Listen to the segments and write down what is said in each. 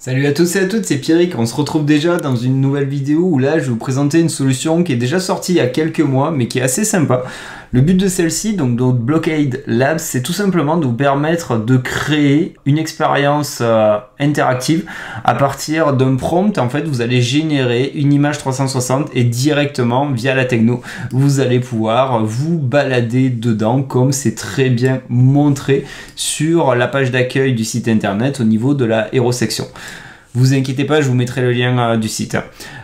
Salut à tous et à toutes, c'est Pierrick. On se retrouve déjà dans une nouvelle vidéo où là je vais vous présenter une solution qui est déjà sortie il y a quelques mois mais qui est assez sympa. Le but de celle-ci, donc de Blockade Labs, c'est tout simplement de vous permettre de créer une expérience interactive à partir d'un prompt. En fait, vous allez générer une image 360 et directement via la techno, vous allez pouvoir vous balader dedans comme c'est très bien montré sur la page d'accueil du site internet au niveau de la Hero section. Vous inquiétez pas, je vous mettrai le lien du site.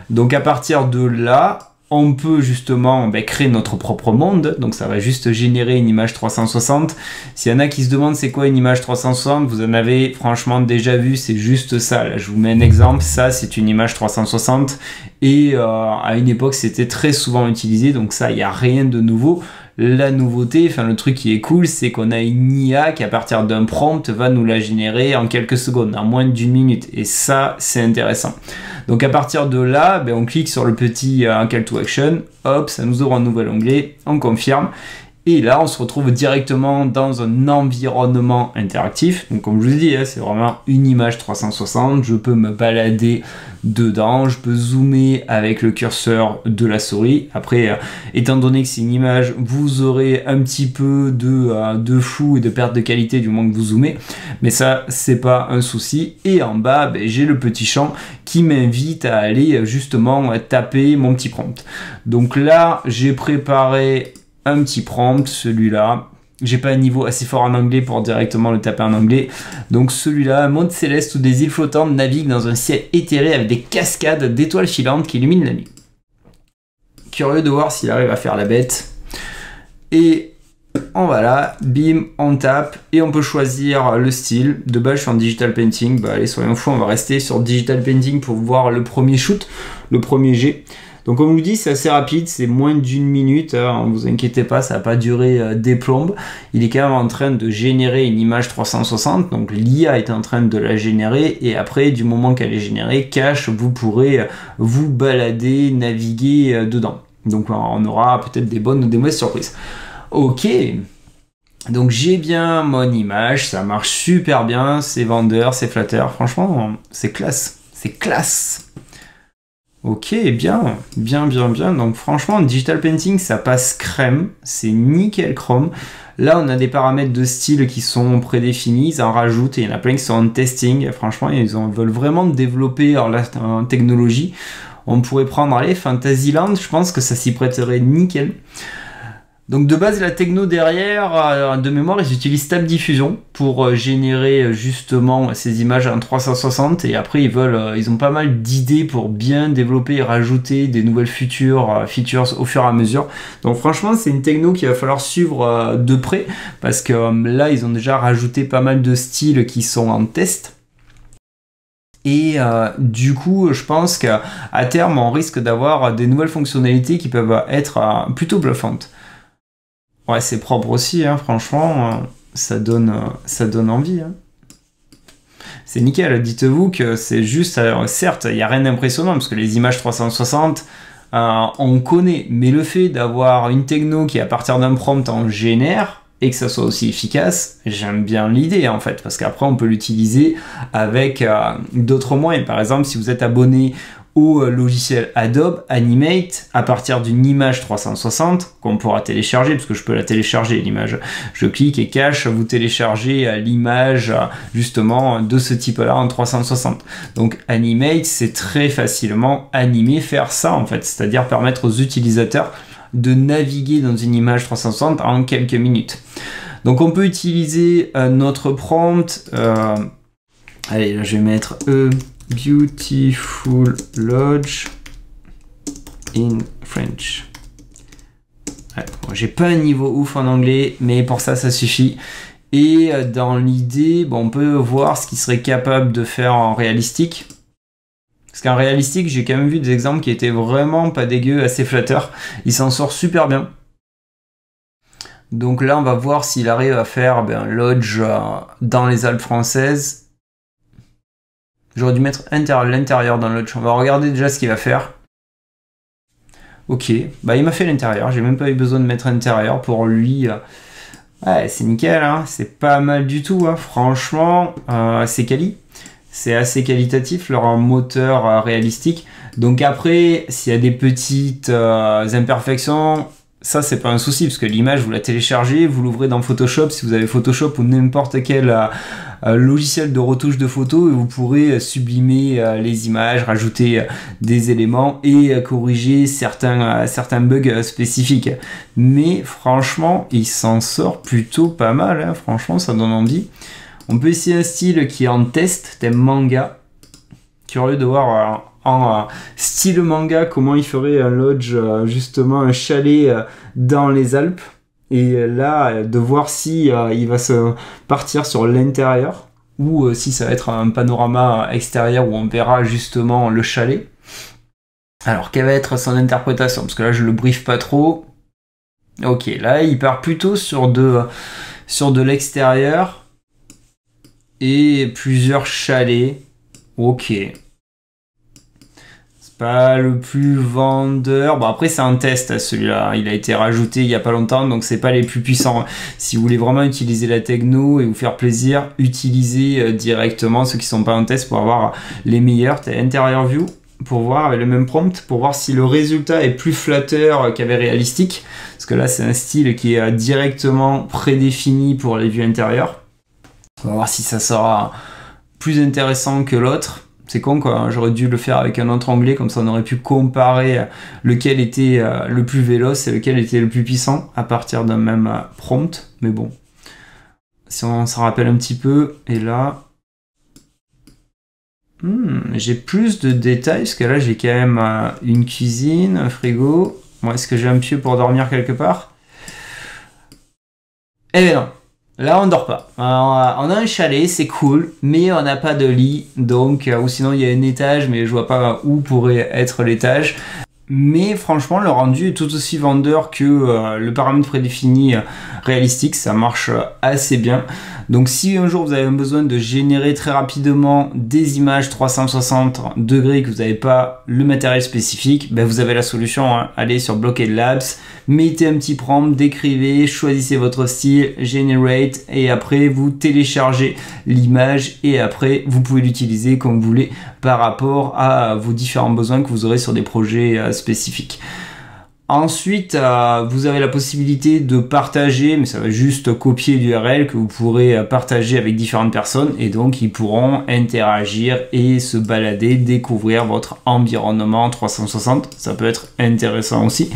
Donc à partir de là, on peut justement créer notre propre monde. Donc ça va juste générer une image 360. S'il y en a qui se demandent c'est quoi une image 360, vous en avez franchement déjà vu, c'est juste ça. Là, je vous mets un exemple, ça c'est une image 360 et à une époque c'était très souvent utilisé, donc ça il n'y a rien de nouveau. La nouveauté, enfin le truc qui est cool, c'est qu'on a une IA qui à partir d'un prompt va nous la générer en quelques secondes, en moins d'une minute, et ça c'est intéressant. Donc à partir de là, on clique sur le petit call to action, hop, ça nous ouvre un nouvel onglet, on confirme. Et là, on se retrouve directement dans un environnement interactif. Donc, comme je vous dis, c'est vraiment une image 360. Je peux me balader dedans. Je peux zoomer avec le curseur de la souris. Après, étant donné que c'est une image, vous aurez un petit peu de flou et de perte de qualité du moment que vous zoomez. Mais ça, c'est pas un souci. Et en bas, j'ai le petit champ qui m'invite à aller justement taper mon petit prompt. Donc là, j'ai préparé un petit prompt, celui-là. J'ai pas un niveau assez fort en anglais pour directement le taper en anglais. Donc celui-là, monde céleste où des îles flottantes naviguent dans un ciel éthéré avec des cascades d'étoiles filantes qui illuminent la nuit. Curieux de voir s'il arrive à faire la bête. Et on va là, bim, on tape et on peut choisir le style. De base, je suis en digital painting. Allez, soyons fous, on va rester sur digital painting pour voir le premier shoot, le premier jet. Donc comme je vous dis, c'est assez rapide, c'est moins d'une minute, ne vous inquiétez pas, ça va pas durer des plombes. Il est quand même en train de générer une image 360, donc l'IA est en train de la générer, et après, du moment qu'elle est générée, cache, vous pourrez vous balader, naviguer dedans. Donc on aura peut-être des bonnes ou des mauvaises surprises. Ok, donc j'ai bien mon image, ça marche super bien, c'est vendeur, c'est flatteur, franchement, c'est classe, c'est classe. Ok, bien. Donc franchement, Digital Painting, ça passe crème, c'est nickel chrome. Là, on a des paramètres de style qui sont prédéfinis, ils en rajoutent et il y en a plein qui sont en testing. Franchement, veulent vraiment développer la technologie. On pourrait prendre, allez, Fantasyland, je pense que ça s'y prêterait nickel. Donc de base, la techno derrière, de mémoire, ils utilisent Tap Diffusion pour générer justement ces images en 360 et après ils ont pas mal d'idées pour bien développer et rajouter des nouvelles features au fur et à mesure. Donc franchement, c'est une techno qu'il va falloir suivre de près parce que là, ils ont déjà rajouté pas mal de styles qui sont en test. Et du coup, je pense qu'à terme, on risque d'avoir des nouvelles fonctionnalités qui peuvent être plutôt bluffantes. Ouais, c'est propre aussi, franchement, ça donne envie. C'est nickel, dites-vous que c'est juste, alors, certes, il n'y a rien d'impressionnant, parce que les images 360, on connaît, mais le fait d'avoir une techno qui, à partir d'un prompt, en génère, et que ça soit aussi efficace, j'aime bien l'idée, en fait, parce qu'après, on peut l'utiliser avec d'autres moyens. Par exemple, si vous êtes abonné au logiciel Adobe Animate, à partir d'une image 360 qu'on pourra télécharger, parce que je peux la télécharger l'image, je clique et cache, vous téléchargez l'image justement de ce type là en 360. Donc Animate, c'est très facilement animer, faire ça en fait, c'est-à-dire permettre aux utilisateurs de naviguer dans une image 360 en quelques minutes. Donc on peut utiliser notre prompt, allez là je vais mettre Beautiful Lodge in French. Ouais, bon, j'ai pas un niveau ouf en anglais, mais pour ça, ça suffit. Et dans l'idée, on peut voir ce qu'il serait capable de faire en réalistique. Parce qu'en réalistique, j'ai quand même vu des exemples qui étaient vraiment pas dégueux, assez flatteurs. Il s'en sort super bien. Donc là, on va voir s'il arrive à faire un lodge dans les Alpes françaises. J'aurais dû mettre l'intérieur dans le lodge. On va regarder déjà ce qu'il va faire. Ok, il m'a fait l'intérieur. J'ai même pas eu besoin de mettre l'intérieur pour lui. Ouais, c'est nickel, c'est pas mal du tout. Franchement, c'est quali. c'est assez qualitatif, leur moteur réalistique. Donc après, s'il y a des petites imperfections, ça c'est pas un souci, parce que l'image vous la téléchargez, vous l'ouvrez dans Photoshop, si vous avez Photoshop ou n'importe quel logiciel de retouche de photos, et vous pourrez sublimer les images, rajouter des éléments et corriger certains bugs spécifiques. Mais franchement, il s'en sort plutôt pas mal, hein. Franchement ça donne envie. On peut essayer un style qui est en test, thème manga. Curieux de voir en style manga comment il ferait un lodge, justement un chalet dans les Alpes. Et là, de voir si il va se partir sur l'intérieur ou si ça va être un panorama extérieur où on verra justement le chalet. Alors, quelle va être son interprétation? Parce que là, je le briefe pas trop. Ok, là, il part plutôt sur de l'extérieur et plusieurs chalets. Ok. Pas le plus vendeur. Bon, après c'est un test celui-là, il a été rajouté il y a pas longtemps, donc c'est pas les plus puissants. Si vous voulez vraiment utiliser la techno et vous faire plaisir, utilisez directement ceux qui sont pas en test pour avoir les meilleurs. T'as Interior View pour voir avec le même prompt, pour voir si le résultat est plus flatteur qu'avec réalistique, parce que là c'est un style qui est directement prédéfini pour les vues intérieures. On va voir si ça sera plus intéressant que l'autre. C'est con quoi, j'aurais dû le faire avec un autre onglet, comme ça on aurait pu comparer lequel était le plus véloce et lequel était le plus puissant à partir d'un même prompt. Mais bon, si on s'en rappelle un petit peu, et là, j'ai plus de détails, parce que là j'ai quand même une cuisine, un frigo. Bon, est-ce que j'ai un pieu pour dormir quelque part? Eh bien non. Là, on dort pas. Alors, on a un chalet, c'est cool, mais on n'a pas de lit, donc ou sinon il y a un étage, mais je vois pas où pourrait être l'étage. Mais franchement, le rendu est tout aussi vendeur que le paramètre prédéfini réalistique, ça marche assez bien. Donc si un jour vous avez besoin de générer très rapidement des images 360 degrés, que vous n'avez pas le matériel spécifique, ben vous avez la solution, hein. Allez sur Blockade Labs, mettez un petit prompt, décrivez, choisissez votre style, generate, et après vous téléchargez l'image, et après vous pouvez l'utiliser comme vous voulez par rapport à vos différents besoins que vous aurez sur des projets spécifiques. Ensuite, vous avez la possibilité de partager, mais ça va juste copier l'URL que vous pourrez partager avec différentes personnes, et donc ils pourront interagir et se balader, découvrir votre environnement 360. Ça peut être intéressant aussi.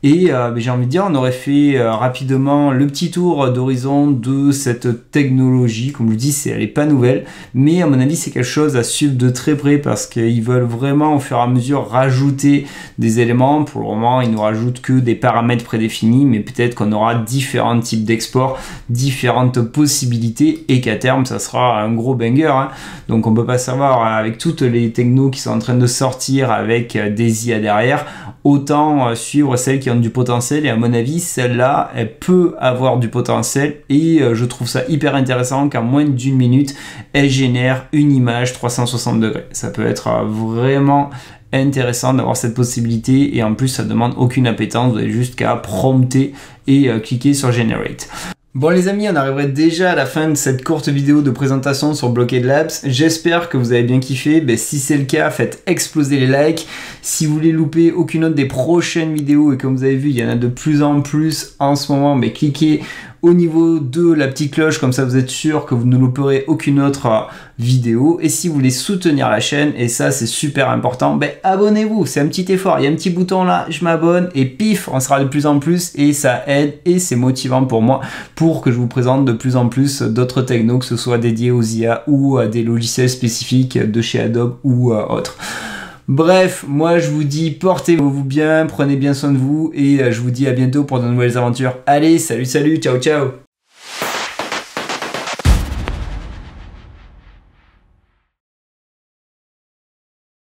Et j'ai envie de dire, on aurait fait rapidement le petit tour d'horizon de cette technologie. Comme je vous dis, elle n'est pas nouvelle, mais à mon avis, c'est quelque chose à suivre de très près, parce qu'ils veulent vraiment au fur et à mesure rajouter des éléments. Pour le moment, ils nous rajoutent que des paramètres prédéfinis, mais peut-être qu'on aura différents types d'export, différentes possibilités, et qu'à terme, ça sera un gros banger, hein. Donc on peut pas savoir, avec toutes les technos qui sont en train de sortir avec des IA derrière, autant suivre celles qui ont du potentiel, et à mon avis celle-là elle peut avoir du potentiel, et je trouve ça hyper intéressant qu'en moins d'une minute elle génère une image 360 degrés. Ça peut être vraiment intéressant d'avoir cette possibilité, et en plus ça demande aucune appétence, vous avez juste qu'à prompter et cliquer sur Generate. Bon les amis, on arriverait déjà à la fin de cette courte vidéo de présentation sur Blockade Labs. J'espère que vous avez bien kiffé. Si c'est le cas, faites exploser les likes. Si vous voulez louper aucune autre des prochaines vidéos, et comme vous avez vu, il y en a de plus en plus en ce moment, cliquez au niveau de la petite cloche, comme ça vous êtes sûr que vous ne louperez aucune autre vidéo. Et si vous voulez soutenir la chaîne, et ça c'est super important, abonnez-vous, c'est un petit effort, il y a un petit bouton là, je m'abonne, et pif, on sera de plus en plus, et ça aide, et c'est motivant pour moi, pour que je vous présente de plus en plus d'autres technos, que ce soit dédiés aux IA ou à des logiciels spécifiques de chez Adobe ou autres. Bref, moi je vous dis portez-vous bien, prenez bien soin de vous, et je vous dis à bientôt pour de nouvelles aventures. Allez, salut, ciao ciao.